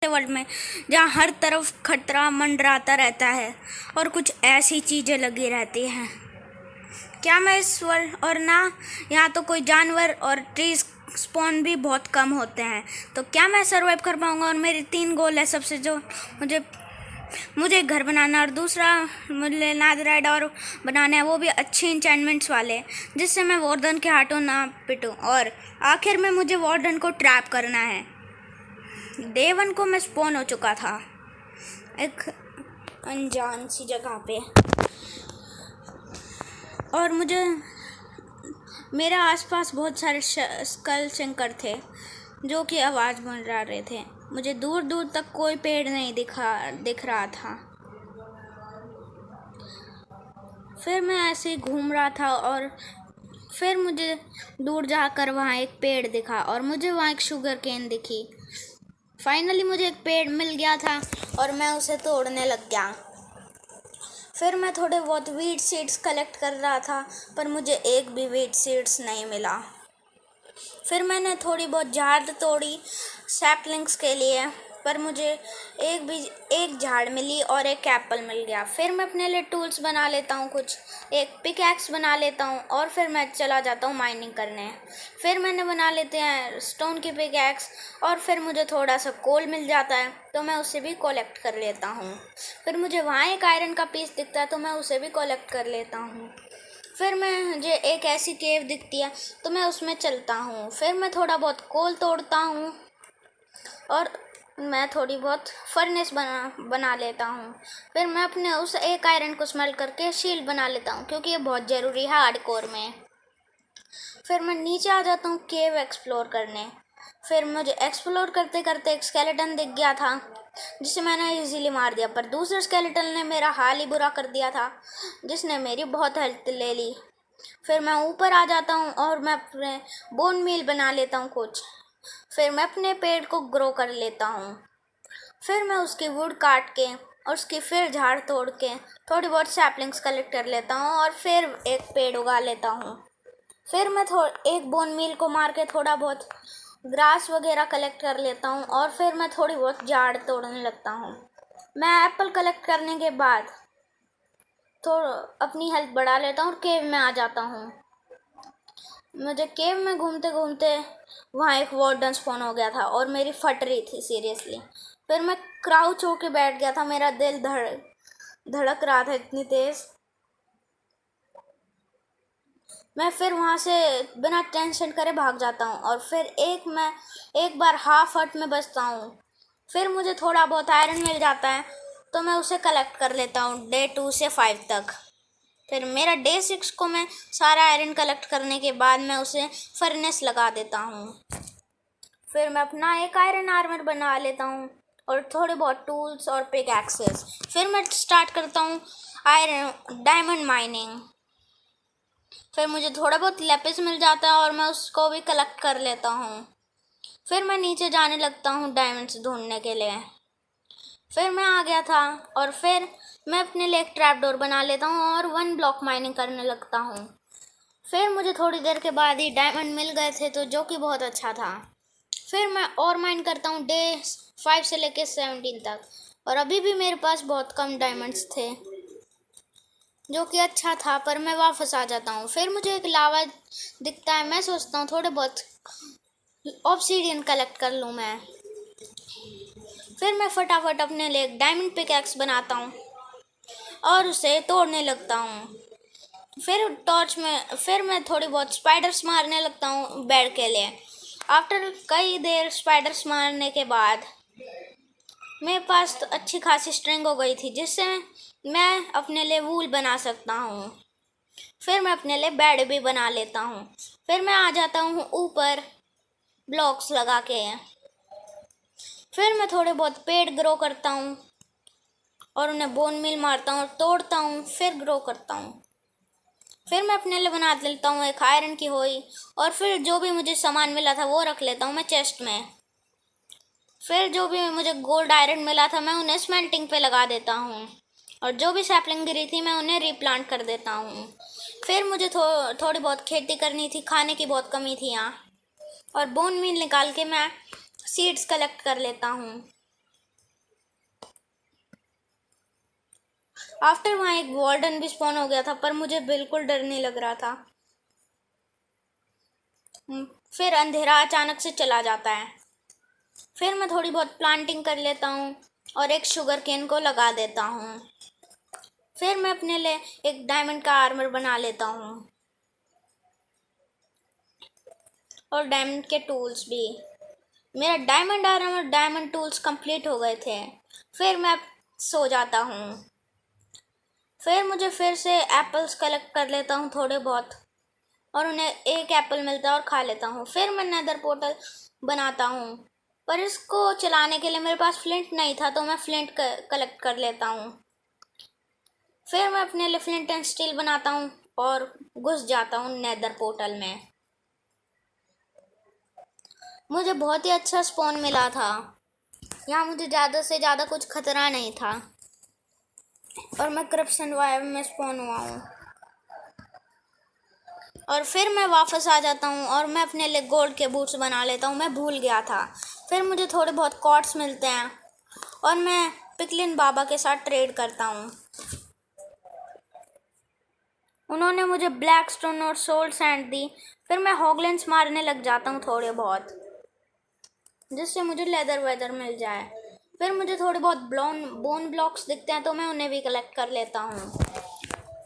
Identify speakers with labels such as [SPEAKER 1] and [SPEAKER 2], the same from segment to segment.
[SPEAKER 1] ऐसे वर्ल्ड में जहाँ हर तरफ खतरा मंडराता रहता है और कुछ ऐसी चीज़ें लगी रहती हैं। क्या मैं इस वर्ल्ड और ना यहाँ तो कोई जानवर और ट्रीज स्पॉन भी बहुत कम होते हैं, तो क्या मैं सर्वाइव कर पाऊँगा? और मेरी 3 गोल है। सबसे जो मुझे एक घर बनाना, और दूसरा मुझे नेदरराइट और बनाना है, वो भी अच्छे इंचेंटमेंट्स वाले जिससे मैं वार्डन के हाथों ना पिटूं, और आखिर में मुझे वार्डन को ट्रैप करना है। डे 1 को मैं स्पॉन हो चुका था एक अनजान सी जगह पे, और मेरे आसपास बहुत सारे स्कल शंकर थे जो कि आवाज़ मंडरा रहे थे। मुझे दूर दूर तक कोई पेड़ नहीं दिख रहा था। फिर मैं ऐसे ही घूम रहा था और फिर मुझे दूर जाकर वहाँ एक पेड़ दिखा और मुझे वहाँ एक शुगर केन दिखी। फाइनली मुझे एक पेड़ मिल गया था और मैं उसे तोड़ने लग गया। फिर मैं थोड़े बहुत वीट सीड्स कलेक्ट कर रहा था, पर मुझे एक भी वीट सीड्स नहीं मिला। फिर मैंने थोड़ी बहुत झाड़ तोड़ी सैपलिंग्स के लिए, पर मुझे एक झाड़ मिली और एक एप्पल मिल गया। फिर मैं अपने लिए टूल्स बना लेता हूँ, कुछ एक पिकैक्स बना लेता हूँ और फिर मैं चला जाता हूँ माइनिंग करने। फिर मैंने बना लेते हैं स्टोन की पिकैक्स, और फिर मुझे थोड़ा सा कोल मिल जाता है तो मैं उसे भी कलेक्ट कर लेता हूँ। फिर मुझे वहाँ एक आयरन का पीस दिखता है तो मैं उसे भी कलेक्ट कर लेता हूँ। फिर मुझे एक ऐसी केव दिखती है तो मैं उसमें चलता हूँ। फिर मैं थोड़ा बहुत कोल तोड़ता हूँ और मैं थोड़ी बहुत फर्नेस बना लेता हूँ। फिर मैं अपने उस एक आयरन को स्मेल्ट करके शील्ड बना लेता हूँ, क्योंकि ये बहुत ज़रूरी है हार्डकोर में। फिर मैं नीचे आ जाता हूँ केव एक्सप्लोर करने। फिर मुझे एक्सप्लोर करते करते एक स्केलेटन दिख गया था जिसे मैंने इजीली मार दिया, पर दूसरे स्केलेटन ने मेरा हाल ही बुरा कर दिया था, जिसने मेरी बहुत हेल्प ले ली। फिर मैं ऊपर आ जाता हूँ और मैं अपने बोन मील बना लेता हूँ कुछ। फिर मैं अपने पेड़ को ग्रो कर लेता हूँ। फिर मैं उसकी वुड काट के और उसकी फिर झाड़ तोड़ के थोड़ी बहुत सैपलिंग्स कलेक्ट कर लेता हूँ और फिर एक पेड़ उगा लेता हूँ। फिर मैं एक बोन मील को मार के थोड़ा बहुत ग्रास वगैरह कलेक्ट कर लेता हूँ और फिर मैं थोड़ी बहुत झाड़ तोड़ने लगता हूँ। मैं एप्पल कलेक्ट करने के बाद अपनी हेल्थ बढ़ा लेता हूँ और केव में आ जाता हूँ। मुझे केव में घूमते घूमते वहाँ एक वार्डन स्पॉन हो गया था और मेरी फट रही थी सीरियसली। फिर मैं क्राउच होके बैठ गया था, मेरा दिल धड़क रहा था इतनी तेज। मैं फिर वहाँ से बिना टेंशन करे भाग जाता हूँ और फिर एक बार हाफ हर्ट में बचता हूँ। फिर मुझे थोड़ा बहुत आयरन मिल जाता है तो मैं उसे कलेक्ट कर लेता हूँ डे 2 से 5 तक। फिर मेरा डे 6 को मैं सारा आयरन कलेक्ट करने के बाद मैं उसे फर्नेस लगा देता हूँ। फिर मैं अपना एक आयरन आर्मर बना लेता हूँ और थोड़े बहुत टूल्स और पिकैक्सेस। फिर मैं स्टार्ट करता हूँ डायमंड माइनिंग। फिर मुझे थोड़ा बहुत लेपिस मिल जाता है और मैं उसको भी कलेक्ट कर लेता हूँ। फिर मैं नीचे जाने लगता हूँ डायमंड्स ढूंढने के लिए। फिर मैं आ गया था और फिर मैं अपने लिए एक ट्रैप डोर बना लेता हूँ और 1 ब्लॉक माइनिंग करने लगता हूँ। फिर मुझे थोड़ी देर के बाद ही डायमंड मिल गए थे, तो जो कि बहुत अच्छा था। फिर मैं और माइन करता हूँ डे 5 से लेकर 17 तक, और अभी भी मेरे पास बहुत कम डायमंड्स थे, जो कि अच्छा था, पर मैं वापस आ जाता हूँ। फिर मुझे एक लावा दिखता है, मैं सोचता हूँ थोड़े बहुत ऑब्सीडियन कलेक्ट कर लूँ मैं। फिर मैं फटाफट अपने लिए एक डायमंड पिकैक्स बनाता हूँ और उसे तोड़ने लगता हूँ। फिर मैं थोड़ी बहुत स्पाइडर्स मारने लगता हूँ बेड के लिए। आफ्टर कई देर स्पाइडर्स मारने के बाद मेरे पास तो अच्छी खासी स्ट्रिंग हो गई थी, जिससे मैं अपने लिए वूल बना सकता हूँ। फिर मैं अपने लिए बेड भी बना लेता हूँ। फिर मैं आ जाता हूँ ऊपर ब्लॉक्स लगा के। फिर मैं थोड़े बहुत पेड़ ग्रो करता हूँ और उन्हें बोन मील मारता हूँ, तोड़ता हूँ, फिर ग्रो करता हूँ। फिर मैं अपने लिए बना लेता हूँ एक आयरन की होई, और फिर जो भी मुझे सामान मिला था वो रख लेता हूँ मैं चेस्ट में। फिर जो भी मुझे गोल्ड आयरन मिला था मैं उन्हें स्मेल्टिंग पे लगा देता हूँ, और जो भी सैपलिंग गिरी थी मैं उन्हें रिप्लांट कर देता हूँ। फिर मुझे थोड़ी बहुत खेती करनी थी, खाने की बहुत कमी थी यहाँ, और बोन मील निकाल के मैं सीड्स कलेक्ट कर लेता हूँ। आफ्टर वहाँ एक वार्डन भी स्पॉन हो गया था, पर मुझे बिल्कुल डर नहीं लग रहा था। फिर अंधेरा अचानक से चला जाता है। फिर मैं थोड़ी बहुत प्लांटिंग कर लेता हूँ और एक शुगर केन को लगा देता हूँ। फिर मैं अपने लिए एक डायमंड का आर्मर बना लेता हूँ और डायमंड के टूल्स भी। मेरा डायमंड आर्मर और डायमंड टूल्स कंप्लीट हो गए थे। फिर मैं सो जाता हूँ। फिर मुझे फिर से एप्पल्स कलेक्ट कर लेता हूँ थोड़े बहुत, और उन्हें एक एप्पल मिलता है और खा लेता हूँ। फिर मैं नेदर पोर्टल बनाता हूँ, पर इसको चलाने के लिए मेरे पास फ्लिंट नहीं था, तो मैं फ्लिंट कलेक्ट कर लेता हूँ। फिर मैं अपने लिए फ्लिंट एंड स्टील बनाता हूँ और घुस जाता हूँ नेदर पोर्टल में। मुझे बहुत ही अच्छा स्पॉन मिला था। यहाँ मुझे ज़्यादा से ज़्यादा कुछ खतरा नहीं था और मैं करप्शन वायर में स्पॉन हुआ हूँ। और फिर मैं वापस आ जाता हूँ और मैं अपने लिए गोल्ड के बूट्स बना लेता हूँ। मैं भूल गया था। फिर मुझे थोड़े बहुत कॉर्ड्स मिलते हैं और मैं पिकलिन बाबा के साथ ट्रेड करता हूँ। उन्होंने मुझे ब्लैक स्टोन और सोल सैंड दी। फिर मैं हॉगलेंस मारने लग जाता हूँ थोड़े बहुत, जिससे मुझे लेदर वेदर मिल जाए। फिर मुझे थोड़े बहुत बोन ब्लॉक्स दिखते हैं, तो मैं उन्हें भी कलेक्ट कर लेता हूँ।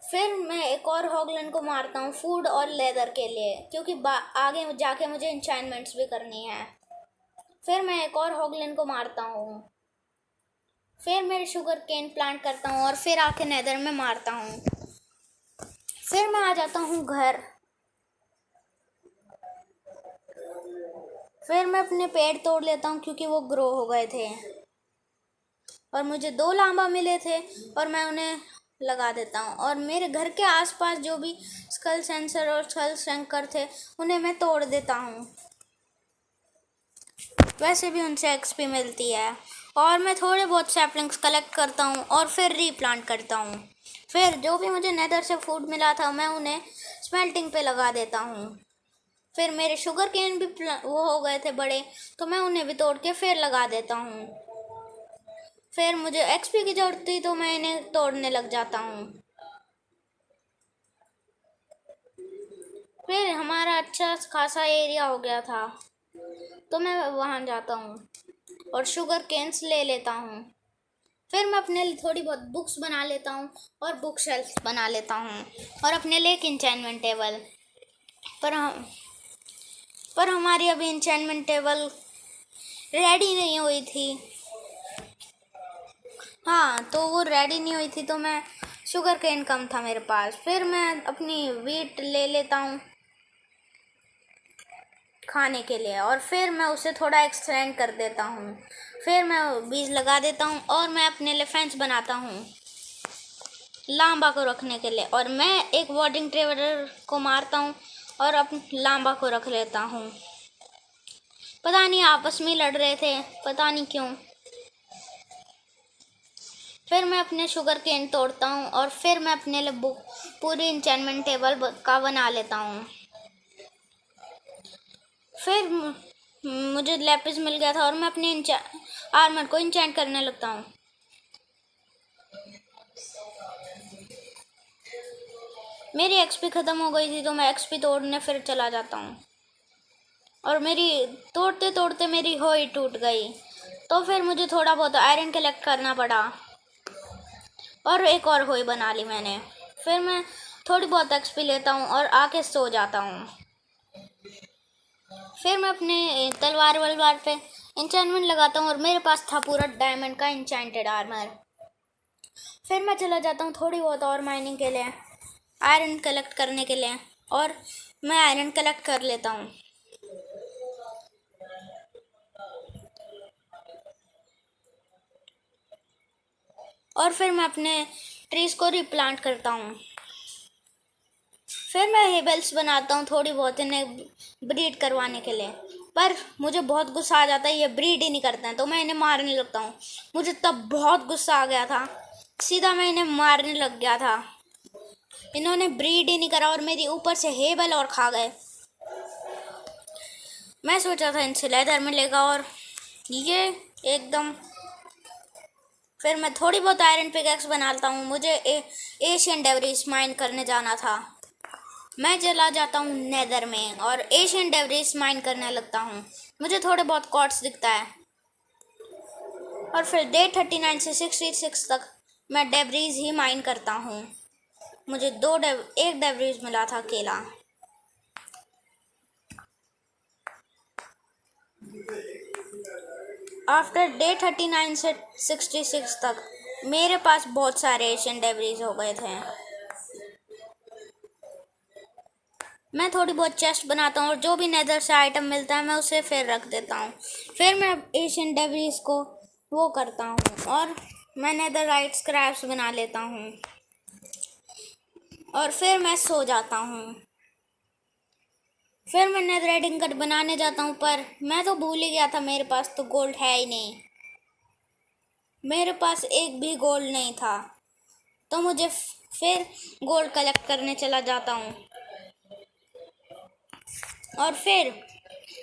[SPEAKER 1] फिर मैं एक और हॉगलन को मारता हूँ फूड और लेदर के लिए, क्योंकि आगे जाके मुझे इंचाइनमेंट्स भी करनी है। फिर मैं एक और हॉगलन को मारता हूँ। फिर मैं शुगर केन प्लांट करता हूँ और फिर आके नेदर में मारता हूँ। फिर मैं आ जाता हूँ घर। फिर मैं अपने पेड़ तोड़ लेता हूँ क्योंकि वो ग्रो हो गए थे और मुझे 2 लांबा मिले थे और मैं उन्हें लगा देता हूँ। और मेरे घर के आसपास जो भी स्कल सेंसर और स्कल शंकर थे, उन्हें मैं तोड़ देता हूँ। वैसे भी उनसे एक्सपी मिलती है। और मैं थोड़े बहुत सैपलिंग्स कलेक्ट करता हूँ और फिर रीप्लांट करता हूँ। फिर जो भी मुझे नेदर से फूड मिला था, मैं उन्हें स्मेल्टिंग पे लगा देता हूँ। फिर मेरे शुगर केन भी वो हो गए थे बड़े, तो मैं उन्हें भी तोड़ के फिर लगा देता हूँ। फिर मुझे एक्सपी की जरूरत थी, तो मैं इन्हें तोड़ने लग जाता हूँ। फिर हमारा अच्छा खासा एरिया हो गया था, तो मैं वहाँ जाता हूँ और शुगर केन्स ले लेता हूँ। फिर मैं अपने लिए थोड़ी बहुत बुक्स बना लेता हूँ और बुक शेल्फ बना लेता हूँ और अपने लिए एक इंचेंटमेंट टेबल। पर हमारी अभी इंचेंटमेंट टेबल रेडी नहीं हुई थी। हाँ, तो वो रेडी नहीं हुई थी, तो मैं शुगर केन कम था मेरे पास। फिर मैं अपनी वीट ले लेता हूँ खाने के लिए और फिर मैं उसे थोड़ा एक्सटेंड कर देता हूँ। फिर मैं बीज लगा देता हूँ और मैं अपने लिए फेंस बनाता हूँ लांबा को रखने के लिए। और मैं एक वार्डिंग ट्रेवलर को मारता हूँ और अपने लांबा को रख लेता हूँ। पता नहीं आपस में लड़ रहे थे, पता नहीं क्यों। फिर मैं अपने शुगर केन तोड़ता हूँ और फिर मैं अपने लिए बुक पूरी इंचेंटमेंट टेबल का बना लेता हूँ। फिर मुझे लैपिस मिल गया था और मैं अपने आर्मर को इंचेंट करने लगता हूँ। मेरी एक्सपी ख़त्म हो गई थी, तो मैं एक्सपी तोड़ने फिर चला जाता हूँ और मेरी तोड़ते तोड़ते मेरी होई टूट गई। तो फिर मुझे थोड़ा बहुत आयरन कलेक्ट करना पड़ा और एक और होई बना ली मैंने। फिर मैं थोड़ी बहुत एक्सपी लेता हूँ और आके सो जाता हूँ। फिर मैं अपने तलवार वलवार पे इंचेंटमेंट लगाता हूँ और मेरे पास था पूरा डायमंड का इंचेंटेड आर्मर। फिर मैं चला जाता हूँ थोड़ी बहुत और माइनिंग के लिए, आयरन कलेक्ट करने के लिए, और मैं आयरन कलेक्ट कर लेता हूँ। और फिर मैं अपने ट्रीज को रिप्लांट करता हूँ। फिर मैं हेबल्स बनाता हूँ थोड़ी बहुत इन्हें ब्रीड करवाने के लिए, पर मुझे बहुत गुस्सा आ जाता है, ये ब्रीड ही नहीं करते हैं, तो मैं इन्हें मारने लगता हूँ। मुझे तब बहुत गुस्सा आ गया था, सीधा मैं इन्हें मारने लग गया था। इन्होंने ब्रीड ही नहीं करा और मेरी ऊपर से हेबल और खा गए। मैं सोचा था इनसे लेदर मिलेगा और ये एकदम। फिर मैं थोड़ी बहुत आयरन पिकैक्स बनाता हूँ। मुझे एशियन डेब्रिस माइन करने जाना था। मैं चला जाता हूँ नेदर में और एशियन डेब्रिस माइन करने लगता हूँ। मुझे थोड़े बहुत क्वार्ट्स दिखता है और फिर डे 39 से 66 तक मैं डेब्रिस ही माइन करता हूँ। मुझे एक डेब्रिस मिला था अकेला। आफ्टर डे 39 से 66 तक मेरे पास बहुत सारे एशियन डेब्रिस हो गए थे। मैं थोड़ी बहुत चेस्ट बनाता हूँ और जो भी नेदर से आइटम मिलता है मैं उसे फिर रख देता हूँ। फिर मैं एशियन डेब्रिस को वो करता हूँ और मैं नेदरराइट स्क्रैप्स बना लेता हूँ और फिर मैं सो जाता हूँ। फिर मैं नेदराइट इंगट बनाने जाता हूँ, पर मैं तो भूल ही गया था मेरे पास तो गोल्ड है ही नहीं। मेरे पास एक भी गोल्ड नहीं था, तो मुझे फिर गोल्ड कलेक्ट करने चला जाता हूँ और फिर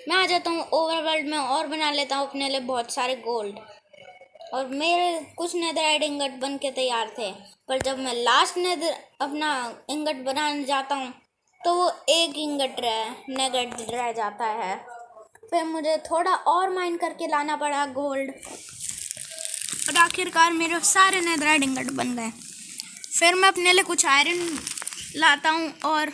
[SPEAKER 1] मैं आ जाता हूँ ओवरवर्ल्ड में और बना लेता हूँ अपने लिए बहुत सारे गोल्ड। और मेरे कुछ नेदराइट इंगट बन के तैयार थे, पर जब मैं लास्ट नेदर अपना इंगट बनाने जाता हूँ तो वो एक इंगट नेगट रह जाता है। फिर मुझे थोड़ा और माइन करके लाना पड़ा गोल्ड और आखिरकार मेरे सारे नेदराइट इंगट बन गए। फिर मैं अपने लिए कुछ आयरन लाता हूँ और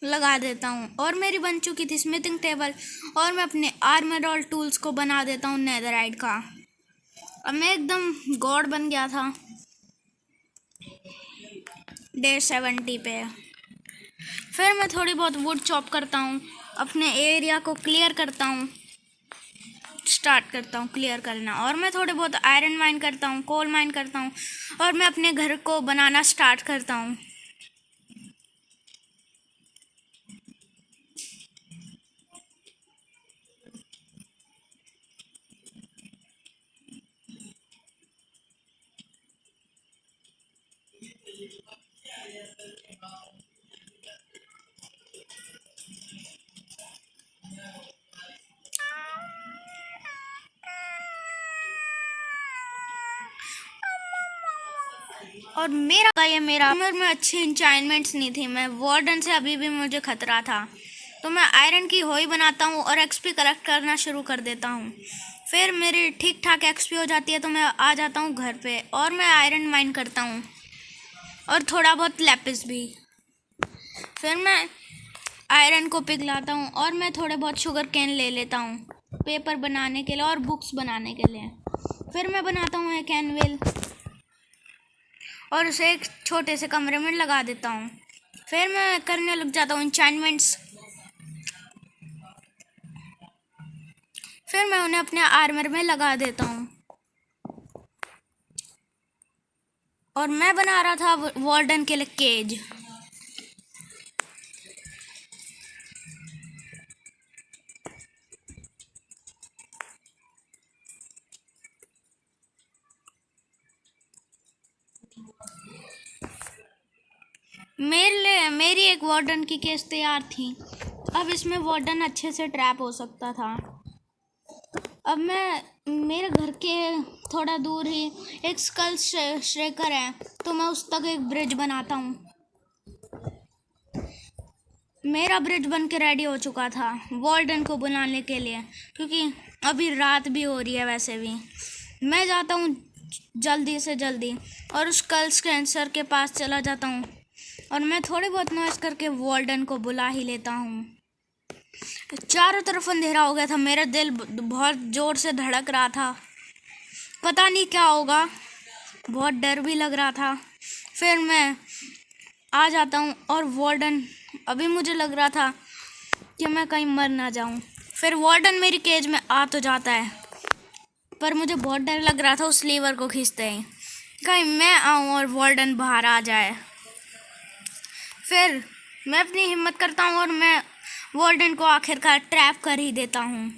[SPEAKER 1] लगा देता हूँ और मेरी बन चुकी थी स्मिथिंग टेबल और मैं अपने आर्मर और टूल्स को बना देता हूँ नेदराइट का। अब मैं एकदम गॉड बन गया था डे 70 पे। फिर मैं थोड़ी बहुत वुड चॉप करता हूँ, अपने एरिया को क्लियर करता हूँ, स्टार्ट करता हूँ क्लियर करना और मैं थोड़े बहुत आयरन माइन करता हूँ, कोल माइन करता हूँ और मैं अपने घर को बनाना स्टार्ट करता हूँ। और मेरा उम्र में अच्छी इंचाइनमेंट्स नहीं थी। मैं वार्डन से अभी भी मुझे खतरा था, तो मैं आयरन की होई बनाता हूँ और एक्सपी कलेक्ट करना शुरू कर देता हूँ। फिर मेरी ठीक ठाक एक्सपी हो जाती है तो मैं आ जाता हूँ घर पे और मैं आयरन माइन करता हूँ और थोड़ा बहुत लैपिस भी। फिर मैं आयरन को पिघलाता हूँ और मैं थोड़े बहुत शुगर कैन ले लेता हूँ पेपर बनाने के लिए और बुक्स बनाने के लिए। फिर मैं बनाता हूँ एक एनविल और उसे एक छोटे से कमरे में लगा देता हूँ। फिर मैं करने लग जाता हूँ एन्चेंटमेंट्स। फिर मैं उन्हें अपने आर्मर में लगा देता हूँ और मैं बना रहा था वार्डन के लिए केज। मेरी एक वार्डन की केज तैयार थी। अब इसमें वार्डन अच्छे से ट्रैप हो सकता था। अब मैं मेरे घर के थोड़ा दूर ही एक स्कल श्रेकर है, तो मैं उस तक एक ब्रिज बनाता हूँ। मेरा ब्रिज बन के रेडी हो चुका था वार्डन को बुलाने के लिए, क्योंकि अभी रात भी हो रही है। वैसे भी मैं जाता हूँ जल्दी से जल्दी और उस स्कल्स कैंसर के पास चला जाता हूँ और मैं थोड़ी बहुत नॉइस करके वार्डन को बुला ही लेता हूँ। चारों तरफ अंधेरा हो गया था। मेरा दिल बहुत ज़ोर से धड़क रहा था, पता नहीं क्या होगा, बहुत डर भी लग रहा था। फिर मैं आ जाता हूँ और वार्डन, अभी मुझे लग रहा था कि मैं कहीं मर ना जाऊँ। फिर वार्डन मेरी केज में आ तो जाता है, पर मुझे बहुत डर लग रहा था उस लीवर को खींचते ही, कहीं मैं आऊँ और वार्डन बाहर आ जाए। फिर मैं अपनी हिम्मत करता हूँ और मैं वार्डन को आखिरकार ट्रैप कर ही देता हूँ।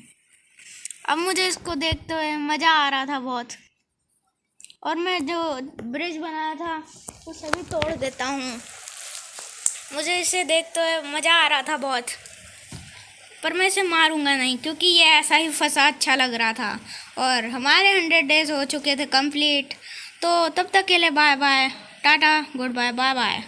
[SPEAKER 1] अब मुझे इसको देखते हुए मज़ा आ रहा था बहुत, और मैं जो ब्रिज बनाया था उसे भी तोड़ देता हूँ। मुझे इसे देखते हुए मज़ा आ रहा था बहुत। पर मैं इसे मारूंगा नहीं, क्योंकि ये ऐसा ही फंसा अच्छा लग रहा था। और हमारे 100 डेज हो चुके थे कंप्लीट। तो तब तक के लिए bye bye, tata, goodbye, bye bye.